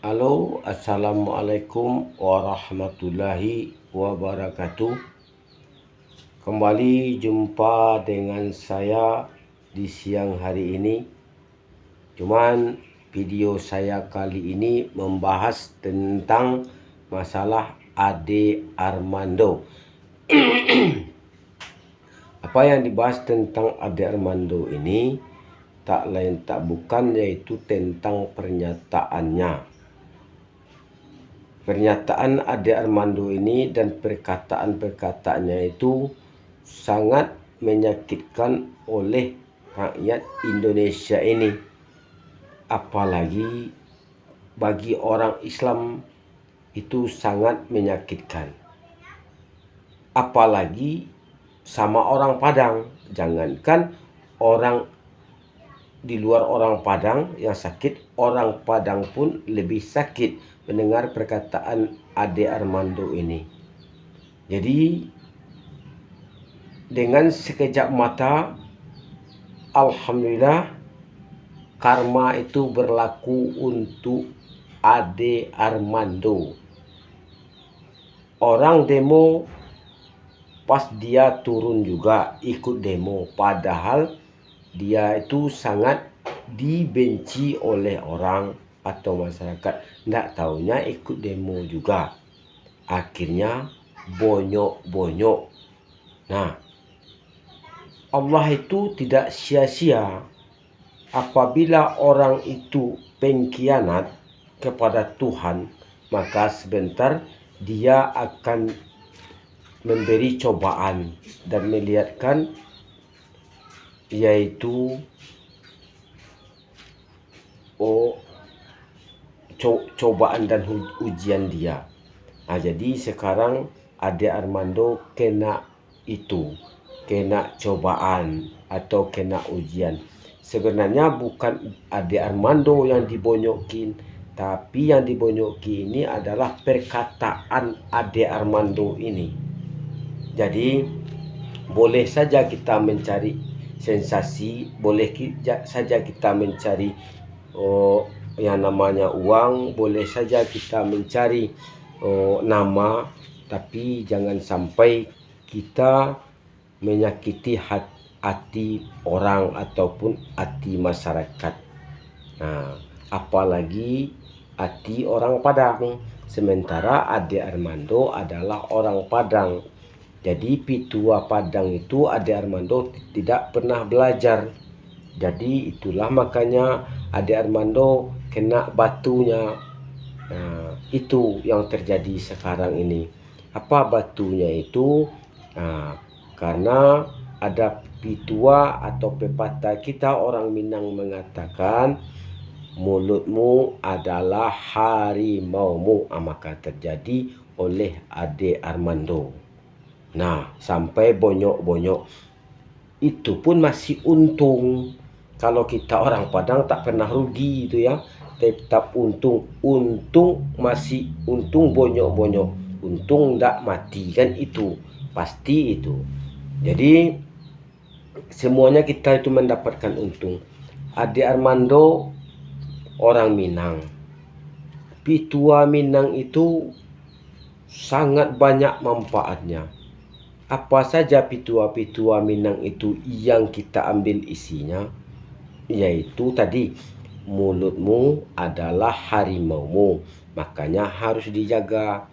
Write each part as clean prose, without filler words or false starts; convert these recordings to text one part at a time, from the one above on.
Halo, assalamualaikum warahmatullahi wabarakatuh. Kembali jumpa dengan saya di siang hari ini. Cuman video saya kali ini membahas tentang masalah Ade Armando. Apa yang dibahas tentang Ade Armando ini tak lain tak bukan yaitu tentang pernyataannya. Pernyataan Ade Armando ini dan perkataan-perkataannya itu sangat menyakitkan oleh rakyat Indonesia ini. Apalagi bagi orang Islam itu sangat menyakitkan. Apalagi sama orang Padang. Jangankan orang di luar orang Padang yang sakit, orang Padang pun lebih sakit mendengar perkataan Ade Armando ini. Jadi dengan sekejap mata, alhamdulillah karma itu berlaku untuk Ade Armando. Orang demo pas dia turun juga ikut demo, padahal dia itu sangat dibenci oleh orang atau masyarakat. Nggak taunya ikut demo juga. Akhirnya bonyok-bonyok. Nah, Allah itu tidak sia-sia. Apabila orang itu pengkhianat kepada Tuhan, maka sebentar dia akan memberi cobaan dan melihatkan yaitu cobaan dan ujian dia. Nah, jadi sekarang Ade Armando kena cobaan atau kena ujian. Sebenarnya bukan Ade Armando yang dibonyokin, tapi yang dibonyoki ini adalah perkataan Ade Armando ini. Jadi boleh saja kita mencari sensasi, boleh saja kita mencari yang namanya uang, boleh saja kita mencari nama, tapi jangan sampai kita menyakiti hati orang ataupun hati masyarakat. Nah, apalagi hati orang Padang. Sementara Ade Armando adalah orang Padang. Jadi Pitua Padang itu Ade Armando tidak pernah belajar. Jadi itulah makanya Ade Armando kena batunya. Nah, itu yang terjadi sekarang ini. Apa batunya itu? Nah, karena ada pitua atau pepatah kita orang Minang mengatakan mulutmu adalah harimaumu. Maka terjadi oleh Ade Armando. Nah, sampai bonyok-bonyok. Itu pun masih untung. Kalau kita orang Padang tak pernah rugi itu ya. Tetap untung. Untung masih untung bonyok-bonyok. Untung tak mati kan itu. Pasti itu. Jadi semuanya kita itu mendapatkan untung. Ade Armando orang Minang. Pitua Minang itu sangat banyak manfaatnya. Apa saja pitua-pitua Minang itu yang kita ambil isinya, yaitu tadi mulutmu adalah harimaumu, makanya harus dijaga.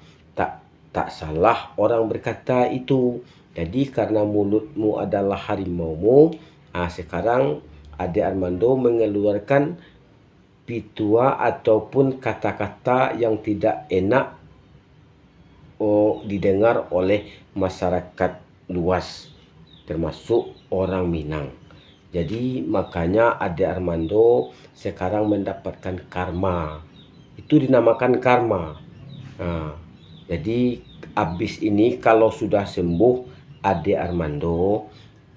Tak salah orang berkata itu. Jadi karena mulutmu adalah harimaumu, sekarang Ade Armando mengeluarkan pitua ataupun kata-kata yang tidak enak didengar oleh masyarakat luas termasuk orang Minang. Jadi makanya Ade Armando sekarang mendapatkan karma. Itu dinamakan karma. Nah, jadi habis ini kalau sudah sembuh Ade Armando,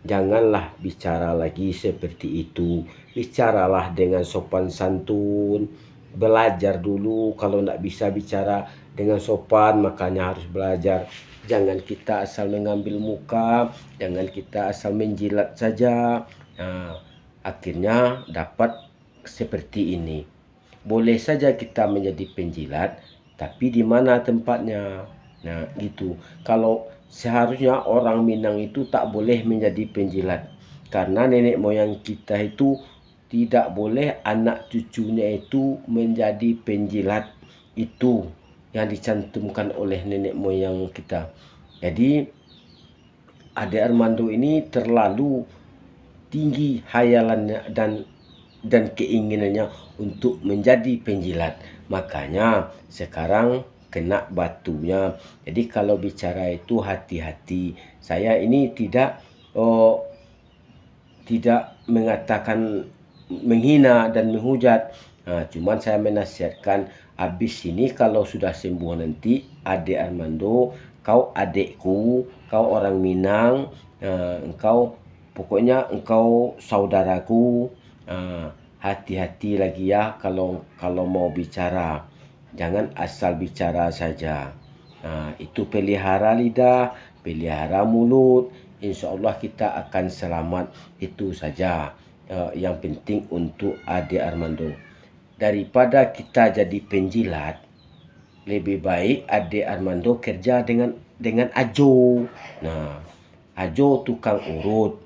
janganlah bicara lagi seperti itu. Bicaralah dengan sopan santun. Belajar dulu. Kalau tidak bisa bicara dengan sopan, makanya harus belajar. Jangan kita asal mengambil muka, jangan kita asal menjilat saja. Nah, akhirnya dapat seperti ini. boleh saja kita menjadi penjilat, tapi di mana tempatnya. Nah, gitu. Kalau seharusnya orang Minang itu tak boleh menjadi penjilat. Karena nenek moyang kita itu tidak boleh anak cucunya itu menjadi penjilat. Itu yang dicantumkan oleh nenek moyang kita. Jadi Ade Armando ini terlalu tinggi hayalannya dan keinginannya untuk menjadi penjilat. Makanya sekarang kena batunya. Jadi kalau bicara itu hati-hati. Saya ini tidak mengatakan menghina dan menghujat. Nah, cuman saya menasihatkan, habis ini kalau sudah sembuh nanti, Ade Armando, kau adekku, kau orang Minang, engkau pokoknya engkau saudaraku. Hati-hati lagi ya kalau mau bicara, jangan asal bicara saja. Itu pelihara lidah, pelihara mulut, insya Allah kita akan selamat. Itu saja yang penting untuk Ade Armando. Daripada kita jadi penjilat, lebih baik Ade Armando kerja dengan Ajo. Nah, Ajo tukang urut.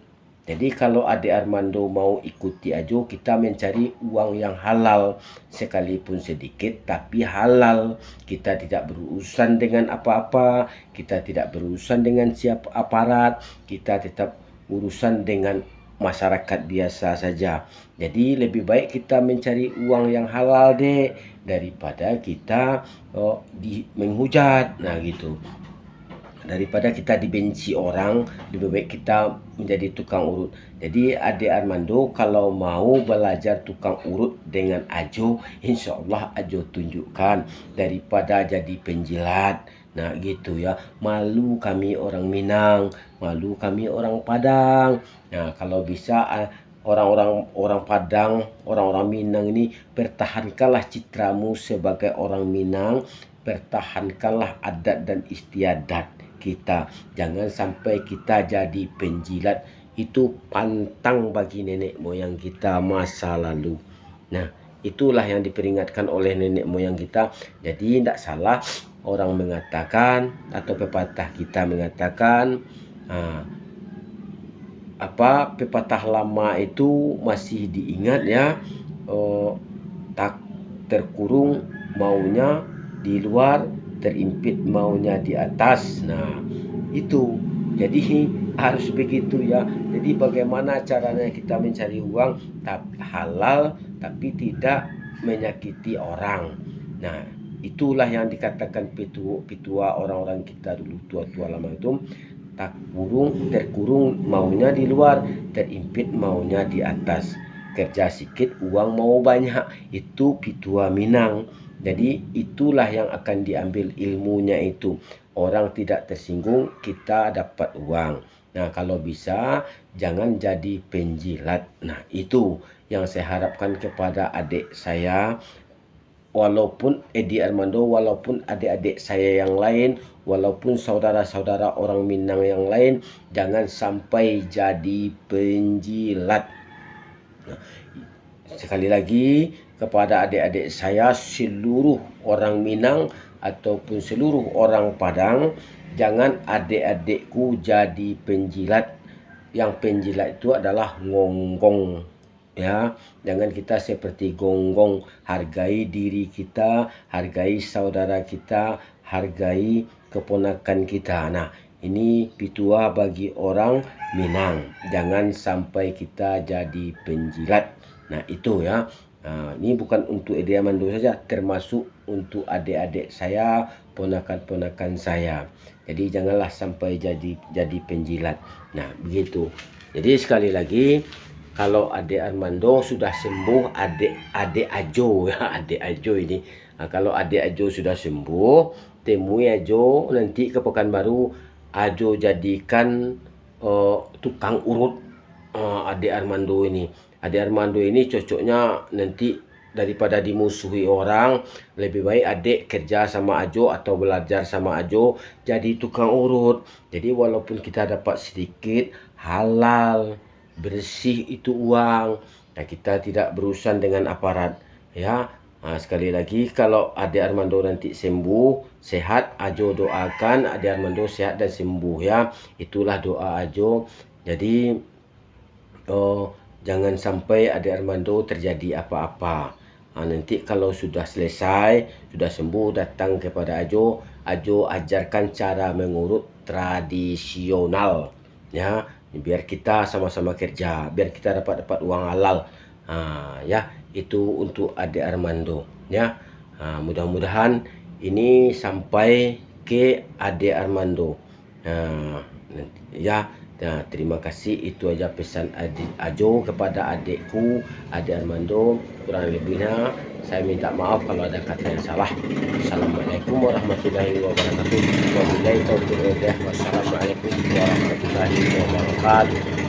Jadi kalau Ade Armando mau ikuti Ajo, kita mencari uang yang halal, sekalipun sedikit tapi halal. Kita tidak berurusan dengan apa-apa, kita tidak berurusan dengan siapa aparat, kita tetap urusan dengan masyarakat biasa saja. Jadi lebih baik kita mencari uang yang halal deh, daripada kita menghujat. Nah gitu. Daripada kita dibenci orang, lebih baik kita menjadi tukang urut. Jadi Ade Armando kalau mau belajar tukang urut dengan Ajo, insya Allah Ajo tunjukkan, daripada jadi penjilat. Nah gitu ya, malu kami orang Minang, malu kami orang Padang. Nah kalau bisa orang Padang, orang-orang Minang ini, pertahankanlah citramu sebagai orang Minang, pertahankanlah adat dan istiadat kita. Jangan sampai kita jadi penjilat. Itu pantang bagi nenek moyang kita masa lalu. Nah, itulah yang diperingatkan oleh nenek moyang kita. Jadi tidak salah orang mengatakan, atau pepatah kita mengatakan, pepatah lama itu masih diingat ya. Tak terkurung maunya di luar, terimpit maunya di atas. Nah itu, jadi harus begitu ya. Jadi bagaimana caranya kita mencari uang tapi halal, tapi tidak menyakiti orang. Nah itulah yang dikatakan petua orang-orang kita dulu, tua-tua lama itu, tak terkurung maunya di luar, terimpit maunya di atas. Kerja sedikit uang mau banyak, itu petua Minang. Jadi itulah yang akan diambil ilmunya itu. Orang tidak tersinggung, kita dapat uang. Nah kalau bisa jangan jadi penjilat. Nah itu yang saya harapkan kepada adik saya. Walaupun Edi Armando, walaupun adik-adik saya yang lain, walaupun saudara-saudara orang Minang yang lain, jangan sampai jadi penjilat. Nah, sekali lagi kepada adik-adik saya, seluruh orang Minang ataupun seluruh orang Padang, jangan adik-adikku jadi penjilat. Yang penjilat itu adalah ngonggong ya. Jangan kita seperti gonggong. Hargai diri kita, hargai saudara kita, hargai keponakan kita. Nah ini pitua bagi orang Minang, jangan sampai kita jadi penjilat. Nah itu ya. Ini bukan untuk Edi Armando saja, termasuk untuk adik-adik saya, ponakan-ponakan saya. Jadi janganlah sampai jadi penjilat. Nah begitu. Jadi sekali lagi, kalau Ade Armando sudah sembuh, adik Ajo ya, adik Ajo ini. Kalau adik Ajo sudah sembuh, temui Ajo nanti ke Pekanbaru. Ajo jadikan tukang urut Ade Armando ini. Ade Armando ini cocoknya nanti, daripada dimusuhi orang, lebih baik adik kerja sama Ajo atau belajar sama Ajo jadi tukang urut. Jadi walaupun kita dapat sedikit, halal, bersih itu uang. Nah kita tidak berurusan dengan aparat ya. Sekali lagi, kalau Ade Armando nanti sembuh, sehat, Ajo doakan Ade Armando sehat dan sembuh ya. Itulah doa Ajo. Jadi jangan sampai Ade Armando terjadi apa-apa. Nanti kalau sudah selesai, sudah sembuh, datang kepada Ajo. Ajo ajarkan cara mengurut tradisional ya, biar kita sama-sama kerja, biar kita dapat uang halal. Ya, itu untuk Ade Armando ya. Mudah-mudahan ini sampai ke Ade Armando ya. Terima kasih, itu aja pesan Ajo kepada adikku Ade Armando. Kurang lebihnya saya minta maaf kalau ada kata yang salah. Assalamualaikum warahmatullahi wabarakatuh. Wabillahi taufiq wal hidayah. Wassalamualaikum warahmatullahi wabarakatuh.